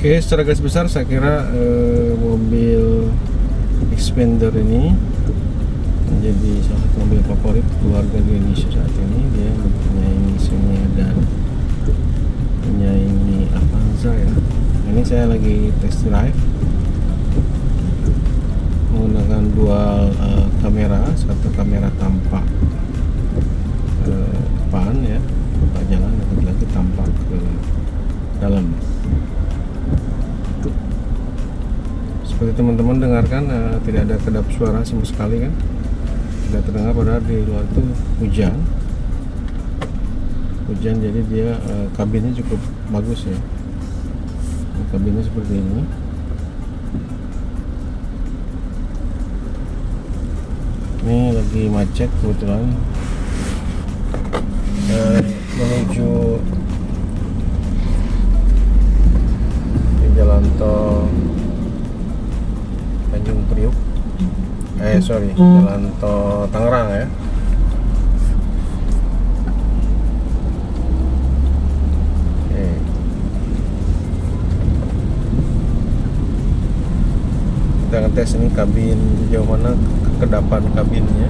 Oke, secara garis besar saya kira mobil Xpander ini menjadi salah satu mobil favorit keluarga di Indonesia saat ini. Dia menyaingi Xenia dan menyaingi Avanza ya. Ini saya lagi test drive menggunakan dual kamera, satu kamera tampak depan ya, tampak jalan, dan satu lagi tampak ke dalam. Seperti teman-teman dengarkan, tidak ada kedap suara sama sekali kan, tidak terdengar, padahal di luar itu hujan, jadi dia kabinnya cukup bagus ya. Kabinnya seperti ini. Ini lagi macet kebetulan, menuju di jalan tol Tanjung Priuk, jalan tol Tangerang ya. Oke. Kita ngetes ini kabin sejauh mana kekedapan kabinnya.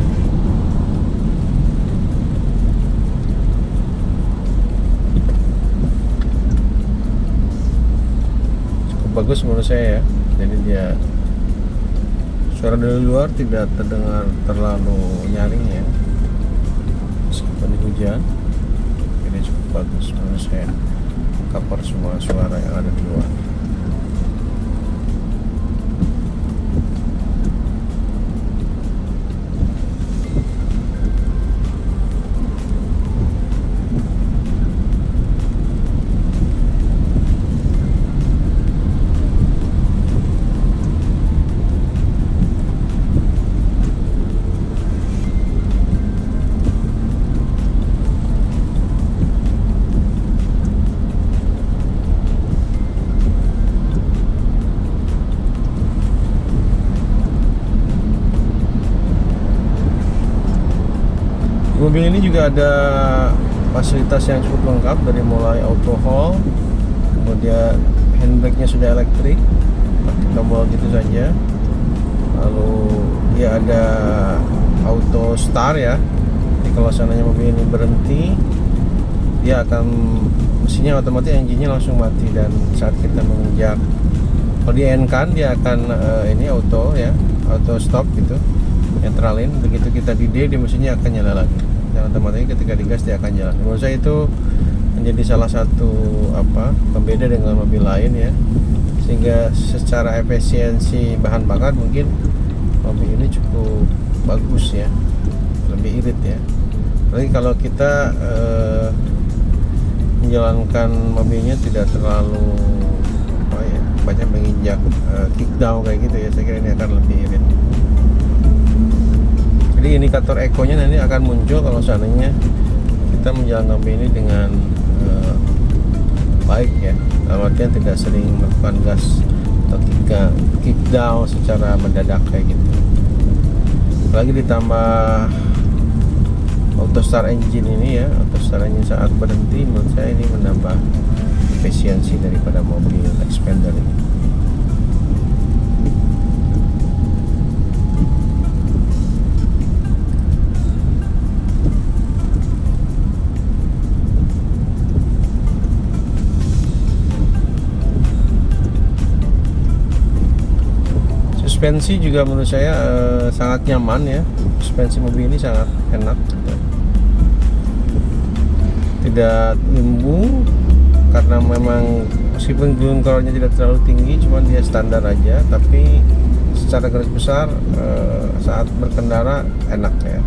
Cukup bagus menurut saya ya. Jadi dia suara dari luar tidak terdengar terlalu nyaring ya, meskipun hujan. Ini cukup bagus menurut saya, cover semua suara yang ada di luar. Mobil ini juga ada fasilitas yang cukup lengkap, dari mulai auto hold, kemudian handbrake-nya sudah elektrik, pakai tombol gitu saja. Lalu dia ada auto start ya. Jadi kalau seandainya mobil ini berhenti, dia akan mesinnya otomatis, engine-nya langsung mati, dan saat kita menginjak, kalau di N-kan dia akan ini auto ya, auto stop gitu, netralin. Begitu kita di D, mesinnya akan nyala lagi, dan otomatis ketika digas dia akan jalan. Menurut saya itu menjadi salah satu pembeda dengan mobil lain ya, sehingga secara efisiensi bahan bakar mungkin mobil ini cukup bagus ya, lebih irit ya. Tapi kalau kita menjalankan mobilnya tidak terlalu banyak menginjak kick down kayak gitu ya, saya kira ini akan lebih irit. Jadi indikator ekonya nanti akan muncul kalau seandainya kita menjalankan mobil ini dengan baik ya, dalam artian tidak sering melakukan gas atau kick down secara mendadak kayak gitu. Lagi ditambah auto start engine ini ya, auto start engine saat berhenti, menurut saya ini menambah efisiensi daripada mobil Xpander ini. Suspensi juga menurut saya sangat nyaman ya. Suspensi mobil ini sangat enak, tidak lembu, karena memang meskipun gulung tornya tidak terlalu tinggi, cuman dia standar aja, tapi secara garis besar saat berkendara enak ya.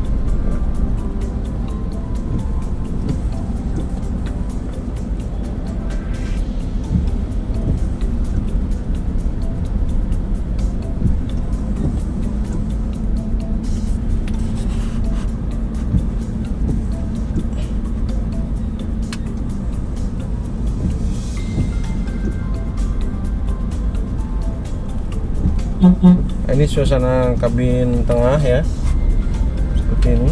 Ini suasana kabin tengah ya, seperti ini.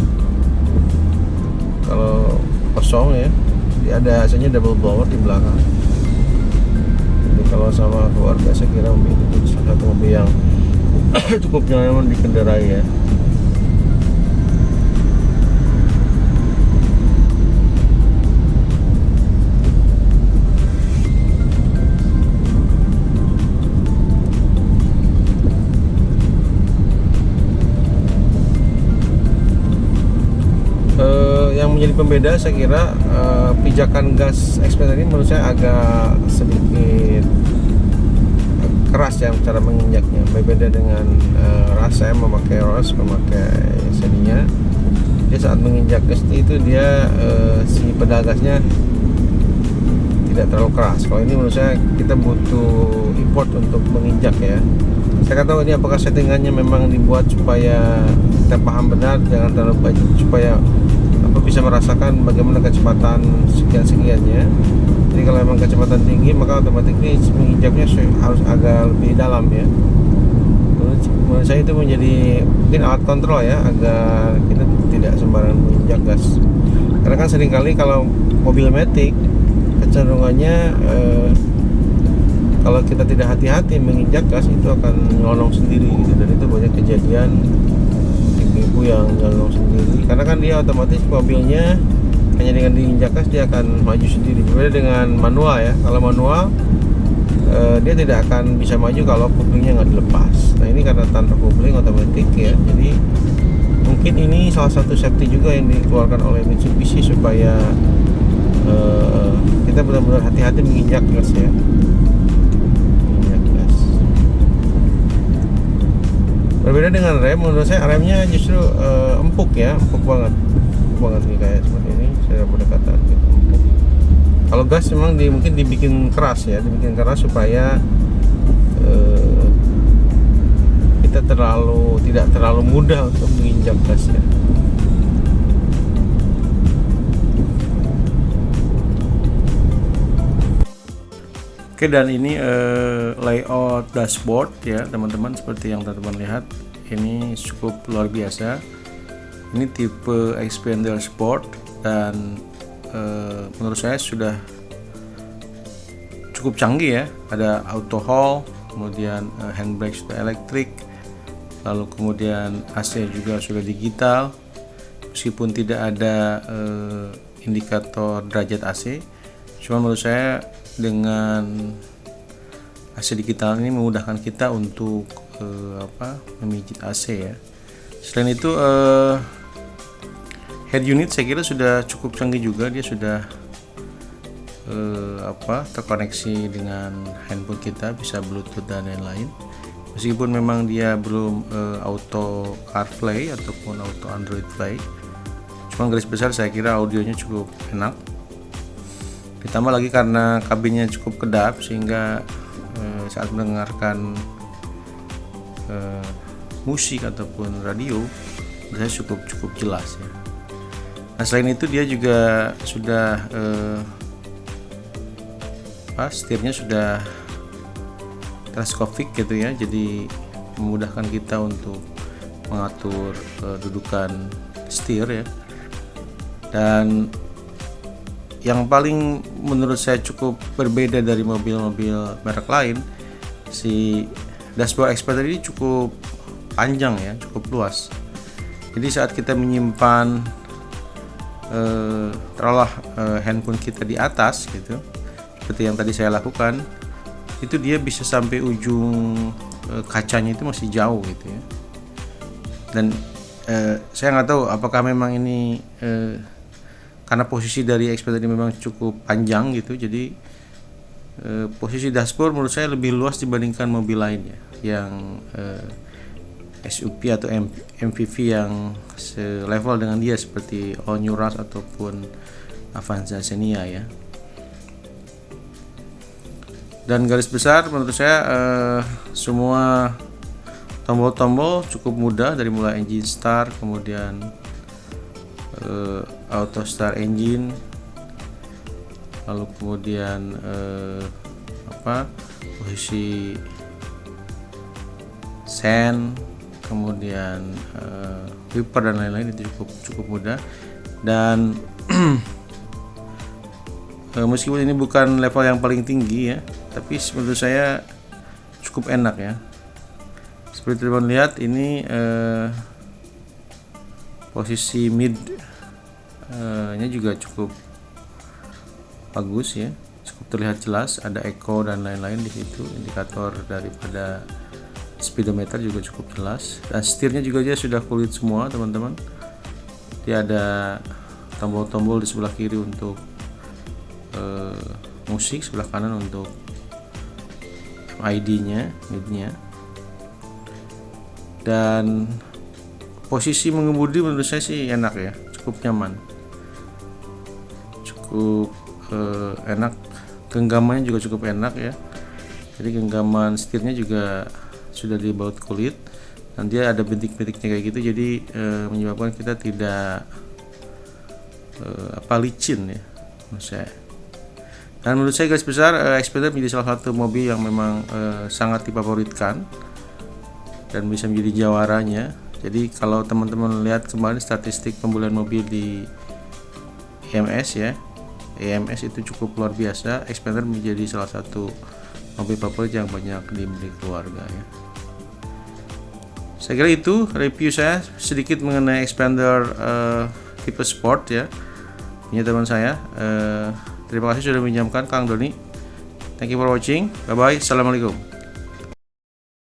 Kalau kosong ya, dia ada AC-nya double blower di belakang. Jadi kalau sama keluarga saya kira mobil itu salah satu mobil yang cukup nyaman dikendarai ya. Yang menjadi pembeda saya kira pijakan gas Xpander ini menurut saya agak sedikit keras ya cara menginjaknya, berbeda dengan Rush. Saya memakai Rush, memakai Xenia, dia saat menginjak gas itu dia si pedal gasnya tidak terlalu keras. Kalau ini menurut saya kita butuh import untuk menginjak ya. Saya nggak tahu ini apakah settingannya memang dibuat supaya kita paham benar, jangan terlalu banyak, supaya bisa merasakan bagaimana kecepatan sekian-sekiannya. Jadi kalau memang kecepatan tinggi maka otomatis menginjaknya harus agak lebih dalam ya. Menurut saya itu menjadi mungkin alat kontrol ya, agar kita tidak sembarangan menginjak gas. Karena kan seringkali kalau mobil matic kecenderungannya kalau kita tidak hati-hati menginjak gas itu akan nyolong sendiri gitu, dan itu banyak kejadian ibu yang nyolong sendiri karena kan dia otomatis mobilnya hanya dengan diinjak gas dia akan maju sendiri. Berbeda dengan manual ya, kalau manual dia tidak akan bisa maju kalau couplingnya nggak dilepas. Nah ini karena tanpa coupling otomatis ya, jadi mungkin ini salah satu safety juga yang dikeluarkan oleh Mitsubishi supaya kita benar-benar hati-hati menginjak gas ya. Berbeda dengan rem, menurut saya remnya justru empuk ya, empuk banget nih kayak seperti ini. Saya berdekatan gitu, empuk. Kalau gas memang mungkin dibikin keras ya, dibikin keras supaya kita tidak terlalu mudah untuk menginjak gas ya. Oke, dan ini layout dashboard ya teman-teman, seperti yang teman-teman lihat ini cukup luar biasa. Ini tipe Xpander Sport dan menurut saya sudah cukup canggih ya. Ada auto hold, kemudian handbrake sudah elektrik, lalu kemudian AC juga sudah digital, meskipun tidak ada indikator derajat AC. Cuma menurut saya dengan AC digital ini memudahkan kita untuk memijit AC ya. Selain itu head unit saya kira sudah cukup canggih juga. Dia sudah terkoneksi dengan handphone kita, bisa Bluetooth dan lain-lain. Meskipun memang dia belum auto CarPlay ataupun auto Android Play, cuma garis besar saya kira audionya cukup enak. Ditambah lagi karena kabinnya cukup kedap sehingga saat mendengarkan musik ataupun radio saya cukup jelas ya. Nah selain itu dia juga sudah setirnya sudah teleskopik gitu ya, jadi memudahkan kita untuk mengatur dudukan setir ya. Dan yang paling menurut saya cukup berbeda dari mobil-mobil merek lain, si dashboard Xpander ini cukup panjang ya, cukup luas. Jadi saat kita menyimpan taruhlah handphone kita di atas gitu, seperti yang tadi saya lakukan, itu dia bisa sampai ujung kacanya itu masih jauh gitu ya. Dan saya nggak tahu apakah memang ini karena posisi dari Xpander ini memang cukup panjang gitu, jadi posisi dashboard menurut saya lebih luas dibandingkan mobil lainnya yang SUV atau MPV yang selevel dengan dia seperti All New Rush ataupun Avanza Xenia ya. Dan garis besar menurut saya semua tombol-tombol cukup mudah, dari mulai engine start, kemudian auto start engine, lalu kemudian posisi sen, kemudian wiper dan lain-lain, itu cukup mudah. Dan meskipun ini bukan level yang paling tinggi ya, tapi menurut saya cukup enak ya. Seperti teman lihat ini posisi mid nya juga cukup bagus ya, cukup terlihat jelas, ada echo dan lain-lain di situ. Indikator daripada speedometer juga cukup jelas, dan setirnya juga dia sudah kulit semua teman-teman. Dia ada tombol-tombol di sebelah kiri untuk musik, sebelah kanan untuk ID-nya, mid-nya. Dan posisi mengemudi menurut saya sih enak ya, cukup nyaman, cukup enak. Genggamannya juga cukup enak ya, jadi genggaman setirnya juga sudah dibaut kulit dan dia ada bintik-bintiknya kayak gitu, jadi menyebabkan kita tidak licin ya menurut saya. Dan menurut saya garis besar Xpander menjadi salah satu mobil yang memang sangat difavoritkan dan bisa menjadi jawaranya. Jadi kalau teman-teman lihat kemarin statistik pembelian mobil di EMS ya, EMS itu cukup luar biasa. Xpander menjadi salah satu mobil favorit yang banyak dimiliki keluarga ya. Saya kira itu review saya sedikit mengenai Xpander tipe Sport ya, punya teman saya. Terima kasih sudah meminjamkan Kang Doni. Thank you for watching. Bye bye. Assalamualaikum.